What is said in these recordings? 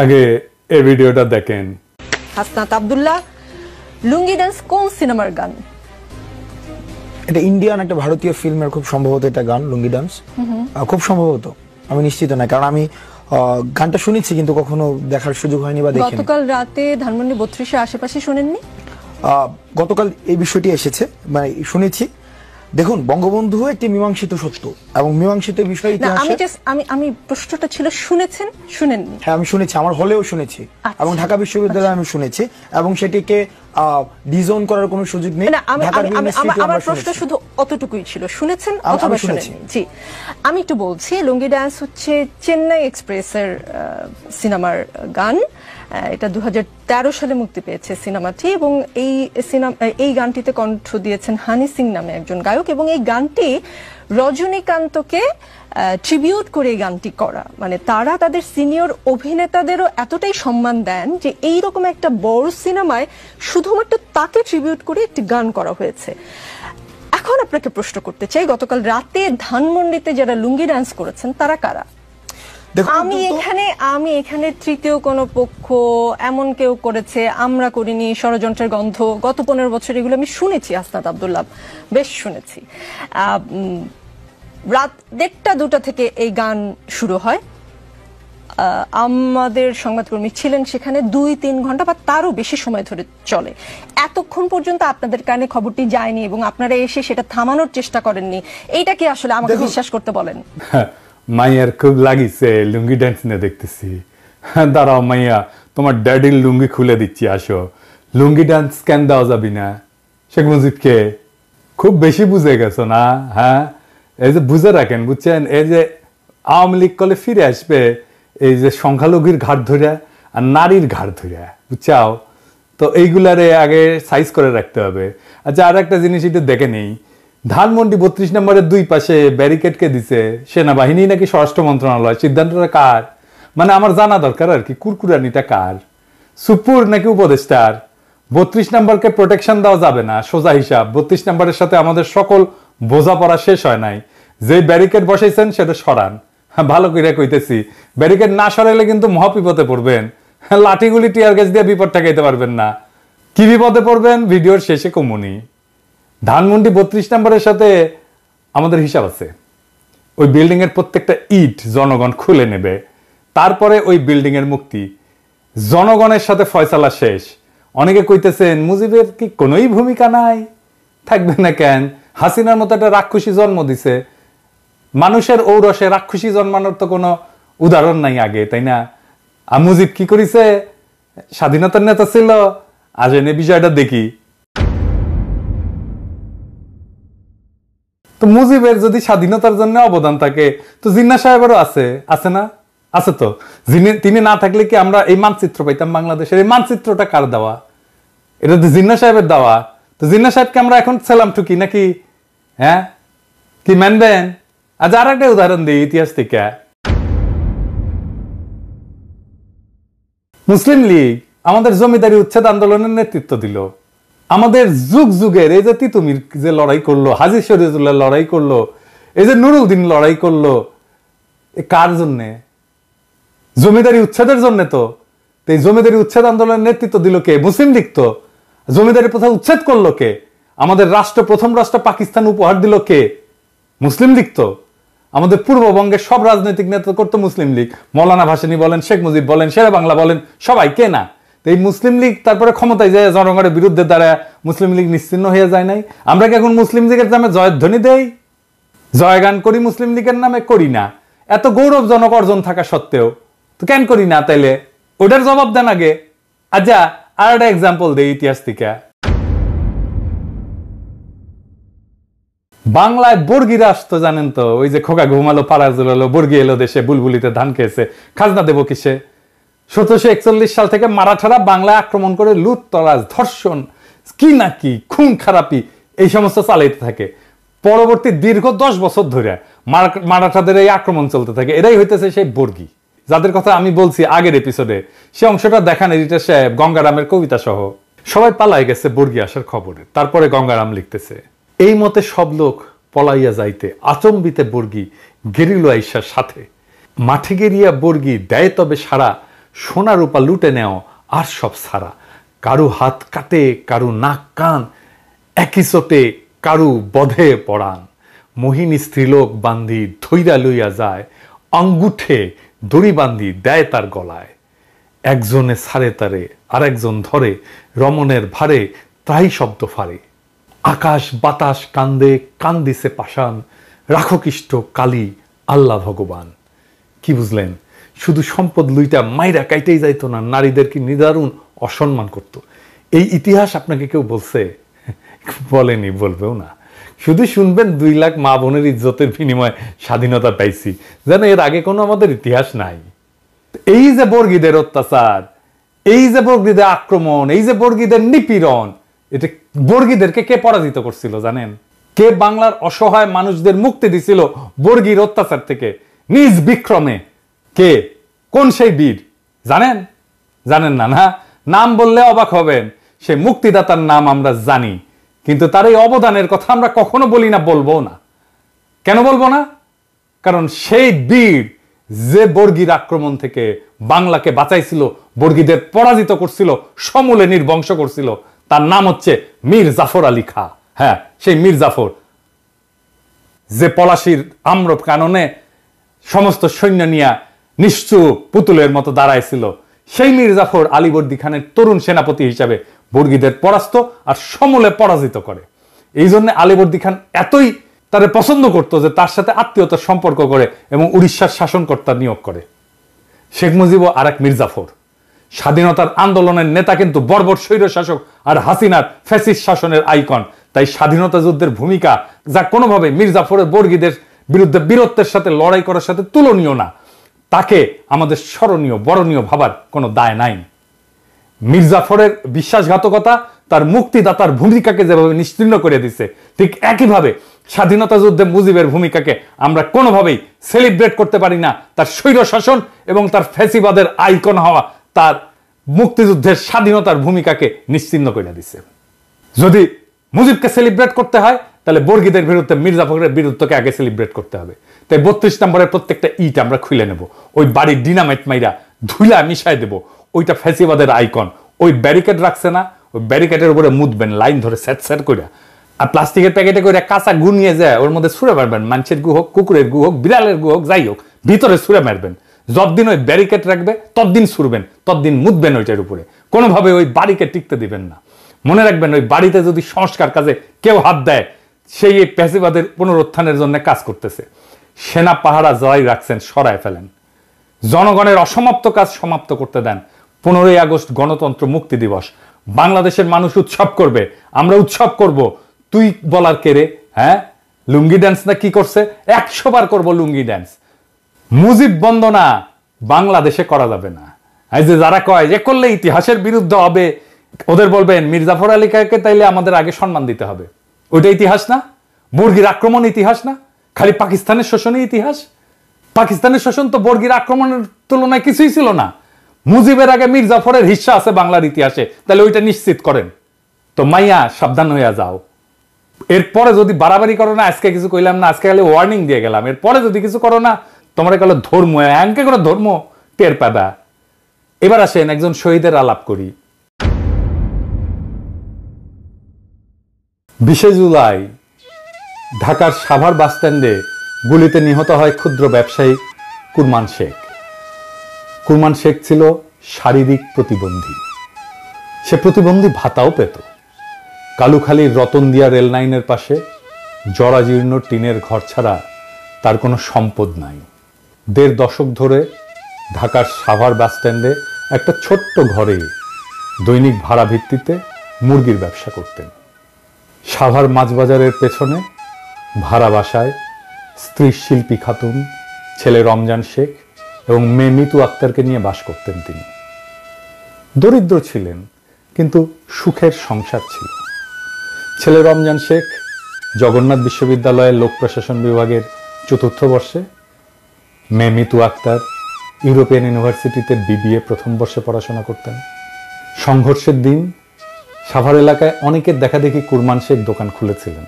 আগে এই ভিডিওটা দেখেন। হাসনাত আব্দুল্লাহ, লুঙ্গি ডান্স কোন সিনেমার গান? এটা ইন্ডিয়ান একটা ভারতীয় ফিল্মের খুব সম্ভবত এটা গান, লুঙ্গি ডান্স। খুব সম্ভবত, আমি নিশ্চিত না, কারণ আমি গানটা শুনেছি কিন্তু কখনো দেখার সুযোগ হয়নি বা দেখিনি। গতকাল রাতে ধানমন্ডি 32 এর আশেপাশে শুনেননি? গতকাল এই বিষয়টি এসেছে, মানে শুনেছি। দেখুন, বঙ্গবন্ধু একটি মীমাংসিত সত্য এবং মীমাংসিত বিষয় আমি প্রশ্নটা ছিল শুনেছেন শুনেননি? হ্যাঁ, আমি শুনেছি, আমার হলেও শুনেছি এবং ঢাকা বিশ্ববিদ্যালয়ে আমি শুনেছি এবং সেটিকে ডিজোন করার কোনো সুযোগ নেই। আমার প্রশ্ন শুধু অতটুকুই ছিল, শুনেছেন অথবা শুনেননি? জি, আমি একটু বলছি। লুঙ্গি ডান্স হচ্ছে চেন্নাই এক্সপ্রেসের সিনেমার গান। এটা 2013 সালে মুক্তি পেয়েছে সিনেমাটি এবং এই গানটিতে কণ্ঠ দিয়েছেন হানি সিং নামে একজন গায়ক এবং এই গানটি রজনীকান্তকে ট্রিবিউট করে এই গানটি করা। মানে তারা তাদের সিনিয়র অভিনেতাদেরও এতটাই সম্মান দেন যে এইরকম একটা বড় সিনেমায় শুধুমাত্র তাকে ট্রিবিউট করে একটি গান করা হয়েছে। এখন আপনাকে প্রশ্ন করতে চাই, গতকাল রাতে ধানমন্ডিতে যারা লুঙ্গি ডান্স করেছেন তারা কারা? আমি এখানে তৃতীয় কোন পক্ষ এমন কেউ করেছে আমরা করিনি, ষড়যন্ত্রের গন্ধ, গত 15 বছর এগুলো আমি শুনেছি। হাসনাত আব্দুল্লাহ, বেশ শুনেছি। রাত 1টা-2টা থেকে এই গান শুরু হয়। আমাদের সংবাদকর্মী ছিলেন সেখানে 2-3 ঘন্টা বা তারও বেশি সময় ধরে চলে। এতক্ষণ পর্যন্ত আপনাদের কানে খবরটি যায়নি এবং আপনারা এসে সেটা থামানোর চেষ্টা করেননি। এইটা কি আসলে আমাকে বিশ্বাস করতে বলেন? মাইয়ার খুব লাগিছে লুঙ্গি ডান্স নিয়ে দেখতেছি। দাঁড়াও মাইয়া, তোমার ড্যাডির লুঙ্গি খুলে দিচ্ছি, আসো। লুঙ্গি ডান্স কেন দেওয়া যাবি না? শেখ মুজিবকে খুব বেশি বুঝে গেছো না? হ্যাঁ, এই যে বুঝে রাখেন, বুঝছেন? এই যে আওয়ামী লীগ কলে ফিরে আসবে এই যে সংখ্যালঘুর ঘাট ধরে আর নারীর ঘাট ধরে, বুঝছাও? তো এইগুলারে আগে সাইজ করে রাখতে হবে। আচ্ছা, আর একটা জিনিস একটু দেখে নেই, ধানমন্ডি 32 নম্বরের 2 পাশে ব্যারিকেড কে দিছে? সেনাবাহিনী নাকি স্বরাষ্ট্র মন্ত্রণালয়? সিদ্ধান্তটা কার? মানে আমার জানা দরকার আর কি, কুরকুরানিটা কার? সুপুর নাকি উপদেষ্টার? 32 নম্বরকে প্রোটেকশন দেওয়া যাবে না, সোজা হিসাব। 32 নম্বরের সাথে আমাদের সকল বোঝাপড়া শেষ হয় নাই। যে ব্যারিকেড বসাইছেন সেটা সরান। হ্যাঁ, ভালো করে কইতেছি, ব্যারিকেড না সরাইলে কিন্তু মহাবিপদে পড়বেন। লাঠিগুলি টিয়ার গ্যাস দিয়ে বিপদ ঠেকাইতে পারবেন না। কি বিপদে পড়বেন ভিডিওর শেষে কমুনি। ধানমন্ডি 32 নম্বরের সাথে আমাদের হিসাব আছে। ওই বিল্ডিং এর প্রত্যেকটা ইট জনগণ খুলে নেবে, তারপরে ওই বিল্ডিং এর মুক্তি। জনগণের সাথে ফয়সালা শেষ। অনেকে কইতেছেন মুজিবের কি কোনোই ভূমিকা নাই? থাকবে না কেন? হাসিনার মতো একটা রাক্ষসী জন্ম দিছে। মানুষের ঔরসে রাক্ষসী জন্মানোর তো কোনো উদাহরণ নাই আগে, তাই না? আর মুজিব কি করিছে? স্বাধীনতার নেতা ছিল। আজ এনে বিষয়টা দেখি। তো মুজিবের যদি স্বাধীনতার জন্য অবদান থাকে তো জিন্নাহ সাহেবেরও আছে না? আছে তো। তিনি না থাকলে কি আমরা এই মানচিত্র পাইতাম বাংলাদেশের? এই মানচিত্রটা কার দেওয়া? এটা তো জিন্নাহ সাহেবের দেওয়া। তো জিন্নাহ সাহেবকে আমরা এখন সেলাম ঠুকি নাকি? হ্যাঁ, কি মানবেন? আজ আর একটা উদাহরণ দিই ইতিহাস থেকে। মুসলিম লীগ আমাদের জমিদারি উচ্ছেদ আন্দোলনের নেতৃত্ব দিল। আমাদের যুগ যুগের এই যে তিতুমির যে লড়াই করলো, হাজী শরীয়তুল্লাহ লড়াই করলো, এই যে নুরুদ্দিন লড়াই করলো, কার জন্যে? জমিদারি উচ্ছেদের জন্য। তো এই জমিদারি উচ্ছেদ আন্দোলনের নেতৃত্ব দিল কে? মুসলিম লীগ। তো জমিদারি প্রথা উচ্ছেদ করলো কে? আমাদের প্রথম রাষ্ট্র পাকিস্তান উপহার দিল কে? মুসলিম লীগ। তো আমাদের পূর্ববঙ্গের সব রাজনৈতিক নেতা করতো মুসলিম লীগ। মৌলানা ভাসানী বলেন, শেখ মুজিব বলেন, শেরে বাংলা বলেন, সবাই কে না? এই মুসলিম লীগ তারপরে ক্ষমতায় যায় জনগণের বিরুদ্ধে দাঁড়ায় মুসলিম লীগ নিশ্চিহ্ন হয়ে যায় নাই? আমরা কি এখন মুসলিম লীগের নামে জয়ধ্বনি দেই, জয়গান করি? মুসলিম লীগের নামে করি না। এত গৌরবজনক অর্জন থাকা সত্ত্বেও তো কেন করি না? তাইলে ওটার জবাব দেন আগে। আচ্ছা, আর একটা এক্সাম্পল দেই ইতিহাস থেকে। বাংলায় বর্গিরা আসতো, জানেন তো? ওই যে খোকা ঘুমালো পাড়া জুলালো, বর্গি এলো দেশে, বুলবুলিতে ধান খেয়েছে, খাজনা দেবো কিসে? 1741 সাল থেকে মারাঠারা বাংলায় আক্রমণ করে লুটতরাজ, ধর্ষণ, কি নাকি খুন খারাপি এই সমস্ত চালাইতে থাকে। পরবর্তী দীর্ঘ 10 বছর ধরে মারাঠাদের এই আক্রমণ চলতে থাকে। এরাই হইতেছে সেই বর্গী, যাদের কথা আমি বলছি আগের এপিসোডে। সে অংশটা দেখান এডিটর সাহেব, গঙ্গারামের কবিতা সহ। সবাই পালাই গেছে বর্গী আসার খবরে। তারপরে গঙ্গারাম লিখতেছে, এই মতে সব লোক পলাইয়া যাইতে আচম্বিতে বর্গী গেরিল আইসার সাথে। মাঠে গেরিয়া বর্গী দেয় তবে সারা, সোনা রূপা লুটে নেও আর সব সারা। কারু হাত কাটে, কারু নাক কান, একই চোটে কারু বধে পড়ান। মোহিনী স্ত্রীলোক বান্ধি ধৈরা লইয়া যায়, আঙ্গুঠে দড়ি বান্ধি দেয় তার গলায়। একজনে ছাড়ে তারে আর একজন ধরে, রমণের ভারে ত্রাহি শব্দ ফারে। আকাশ বাতাস কান্দে, কান্দিছে পাষাণ, রাখো কৃষ্ট কালী আল্লাহ ভগবান। কি বুঝলেন? শুধু সম্পদ লুইটা মাইরা কাইতেই যাইতো না, নারীদেরকে নিদারুণ অসম্মান করত। এই ইতিহাস আপনাকে কেউ বলছে? বলেনি, বলবেও না। শুধু শুনবেন 2 লাখ মা বোনের ইজ্জতের বিনিময়ে স্বাধীনতা পাইছি, যেন এর আগে কোনো আমাদের ইতিহাস নাই। এই যে বর্গীদের অত্যাচার, এই যে বর্গীদের আক্রমণ, এই যে বর্গীদের নিপীড়ন, এটা বর্গীদেরকে কে পরাজিত করছিল জানেন? কে বাংলার অসহায় মানুষদের মুক্তি দিছিল বর্গীর অত্যাচার থেকে নিজ বিক্রমে? কে? কোন সেই বীর জানেন? জানেন না? না, নাম বললে অবাক হবেন। সে মুক্তিদাতার নাম আমরা জানি, কিন্তু তার এই অবদানের কথা আমরা কখনো বলি না, বলবো না। কেন বলবো না? কারণ সেই বীর যে বর্গীর আক্রমণ থেকে বাংলাকে বাঁচাইছিল, বর্গীদের পরাজিত করছিল, সমূলে নির্বংশ করছিল, তার নাম হচ্ছে মীর জাফর আলী খাঁ। হ্যাঁ, সেই মীর জাফর, যে পলাশির আম্র কাননে সমস্ত সৈন্য নিয়ে নিশ্চুপ পুতুলের মতো দাঁড়াইছিল, সেই মীর জাফর আলীবর্দী খানের তরুণ সেনাপতি হিসাবে বর্গীদের পরাস্ত আর সমূলে পরাজিত করে। এই জন্য আলীবর্দী খান এতই তারে পছন্দ করতো যে তার সাথে আত্মীয়তার সম্পর্ক করে এবং উড়িষ্যার শাসনকর্তা নিয়োগ করে। শেখ মুজিবও আর এক মীর জাফর। স্বাধীনতার আন্দোলনের নেতা কিন্তু বর্বর স্বৈর শাসক আর হাসিনার ফ্যাসিস্ট শাসনের আইকন। তাই স্বাধীনতা যুদ্ধের ভূমিকা, যা কোনোভাবে মীর জাফরের বর্গীদের বিরুদ্ধে বীরত্বের সাথে লড়াই করার সাথে তুলনীয় না, তাকে আমাদের স্মরণীয় বরণীয় ভাবার কোনো দায় নাই। মীর জাফরের বিশ্বাসঘাতকতা তার মুক্তিদাতার ভূমিকাকে যেভাবে নিশ্চিহ্ন করে দিচ্ছে, ঠিক একইভাবে স্বাধীনতা যুদ্ধে মুজিবের ভূমিকাকে আমরা কোনোভাবেই সেলিব্রেট করতে পারি না। তার স্বৈর শাসন এবং তার ফ্যাসিবাদের আইকন হওয়া তার মুক্তিযুদ্ধের স্বাধীনতার ভূমিকাকে নিশ্চিহ্ন করে দিচ্ছে। যদি মুজিবকে সেলিব্রেট করতে হয়, তাহলে বর্গীদের বিরুদ্ধে মীর জাফরের বিরুদ্ধকে আগে সেলিব্রেট করতে হবে। তাই 32 নম্বরের প্রত্যেকটা ইট আমরা খুলে নেব, ওই বাড়ির ডিনামাইট মাইরা ধুলা মিশাই দেব। ওইটা ফ্যাসিবাদের আইকন। ওই ব্যারিকেড রাখছে না, ওই ব্যারিকেডের উপরে মুদবেন লাইন ধরে স্যাট স্যাট করে, আর প্লাস্টিকের প্যাকেটে করে কাঁচা গু নিয়ে যায় ওর মধ্যে ছুঁড়ে মারবেন। মানুষের গু হোক, কুকুরের গু হোক, বিড়ালের গু হোক, যাই হোক, ভিতরে ছুঁড়ে মারবেন। যতদিন ওই ব্যারিকেড রাখবে ততদিন ছুড়বেন, ততদিন মুদবেন ওইটার উপরে। কোনোভাবে ওই বাড়িকে টিকতে দিবেন না। মনে রাখবেন, ওই বাড়িতে যদি সংস্কার কাজে কেউ হাত দেয়, সেই এই ফ্যাসিবাদের পুনরুত্থানের জন্য কাজ করতেছে। সেনা পাহারা জয় রাখছেন, সরায় ফেলেন। জনগণের অসমাপ্ত কাজ সমাপ্ত করতে দেন। 15ই আগস্ট গণতন্ত্র মুক্তি দিবস, বাংলাদেশের মানুষ উৎসব করবে, আমরা উৎসব করব। তুই বলার কে রে? হ্যাঁ, লুঙ্গি ড্যান্স না কি করছে? 100 বার করবো লুঙ্গি ড্যান্স। মুজিব বন্দনা বাংলাদেশে করা যাবে না। এই যে যারা কয় যে করলে ইতিহাসের বিরুদ্ধে হবে, ওদের বলবেন মীর জাফর আলী খাঁকে তাইলে আমাদের আগে সম্মান দিতে হবে। ওইটা ইতিহাস না? বর্গীর আক্রমণ ইতিহাস না? খালি পাকিস্তানের শোষণই ইতিহাস? পাকিস্তানের শোষণ তো বর্গীর আক্রমণের তুলনায় কিছুই ছিল না। মুজিবের আগে মীর জাফরের হিস্সা আছে বাংলার ইতিহাসে, তাহলে ওইটা নিশ্চিত করেন। তো মাইয়া সাবধান হইয়া যাও। এরপরে যদি বাড়াবাড়ি করো না, আজকে কিছু কইলাম না, আজকে খালি ওয়ার্নিং দিয়ে গেলাম, এরপরে যদি কিছু করো না, তোমার কালে ধর্ম এমকে করে ধর্ম টের পাবা। এবার আসেন একজন শহীদের আলাপ করি। 20 জুলাই ঢাকার সাভার বাসস্ট্যান্ডে গুলিতে নিহত হয় ক্ষুদ্র ব্যবসায়ী কুরমান শেখ। কুরমান শেখ ছিল শারীরিক প্রতিবন্ধী। সে প্রতিবন্ধী ভাতাও পেত। কালুখালীর রতনদিয়া রেল লাইনের পাশে জরাজীর্ণ টিনের ঘর ছাড়া তার কোনো সম্পদ নাই। 1.5 দশক ধরে ঢাকার সাভার বাসস্ট্যান্ডে একটা ছোট্ট ঘরে দৈনিক ভাড়া ভিত্তিতে মুরগির ব্যবসা করতেন। সাভার মাছবাজারের পেছনে ভাড়া বাসায় স্ত্রী শিল্পী খাতুন, ছেলে রমজান শেখ এবং মেয়ে মিতু আক্তারকে নিয়ে বাস করতেন তিনি। দরিদ্র ছিলেন, কিন্তু সুখের সংসার ছিল। ছেলে রমজান শেখ জগন্নাথ বিশ্ববিদ্যালয়ের লোক প্রশাসন বিভাগের 4র্থ বর্ষে, মেয়ে মিতু আক্তার ইউরোপিয়ান ইউনিভার্সিটিতে বিবিএ প্রথম বর্ষে পড়াশোনা করতেন। সংঘর্ষের দিন সাভার এলাকায় অনেকের দেখাদেখি কুরমান শেখ দোকান খুলেছিলেন।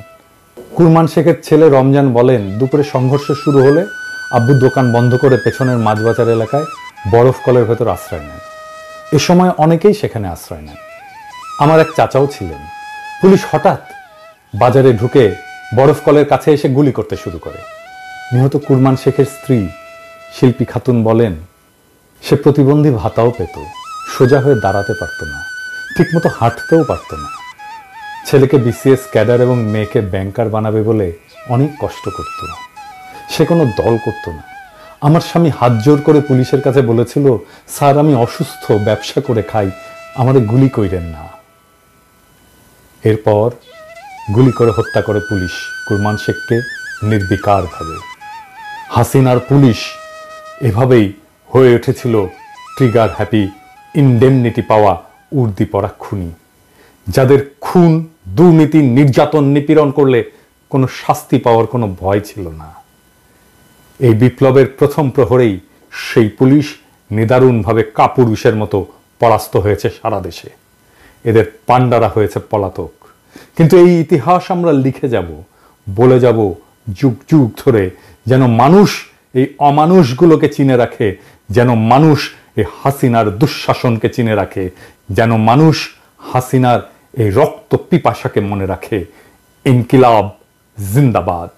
কুরমান শেখের ছেলে রমজান বলেন, দুপুরে সংঘর্ষ শুরু হলে আব্বু দোকান বন্ধ করে পেছনের মাঝবাজার এলাকায় বরফ কলের ভেতর আশ্রয় নেন। এ সময় অনেকেই সেখানে আশ্রয় নেন। আমার এক চাচাও ছিলেন। পুলিশ হঠাৎ বাজারে ঢুকে বরফ কলের কাছে এসে গুলি করতে শুরু করে। নিহত কুরমান শেখের স্ত্রী শিল্পী খাতুন বলেন, সে প্রতিবন্ধী ভাতাও পেত, সোজা হয়ে দাঁড়াতে পারত না, ঠিকমতো হাঁটতেও পারত না। ছেলেকে বিসিএস ক্যাডার এবং মেয়েকে ব্যাংকার বানাবে বলে অনেক কষ্ট করত। সে কোনো দল করত না। আমার স্বামী হাত জোর করে পুলিশের কাছে বলেছিল, স্যার আমি অসুস্থ, ব্যবসা করে খাই, আমারে গুলি কইরেন না। এরপর গুলি করে হত্যা করে পুলিশ কুরমান শেখকে নির্বিকারভাবে। হাসিনার পুলিশ এভাবেই হয়ে উঠেছিল ট্রিগার হ্যাপি, ইনডেমনিটি পাওয়া উর্দি পরা খুনি, যাদের খুন, দুর্নীতি, নির্যাতন, নিপীড়ন করলে কোনো শাস্তি পাওয়ার কোনো ভয় ছিল না। এই বিপ্লবের প্রথম প্রহরেই সেই পুলিশ নিদারুণভাবে কাপুরুষের মতো পরাস্ত হয়েছে সারা দেশে। এদের পান্ডারা হয়েছে পলাতক। কিন্তু এই ইতিহাস আমরা লিখে যাব, বলে যাব যুগ যুগ ধরে, যেন মানুষ এই অমানুষগুলোকে চিনে রাখে, যেন মানুষ এই হাসিনার দুঃশাসনকে চিনে রাখে, যেন মানুষ হাসিনার এই রক্ত পিপাসাকে মনে রাখে। ইনকিলাব জিন্দাবাদ।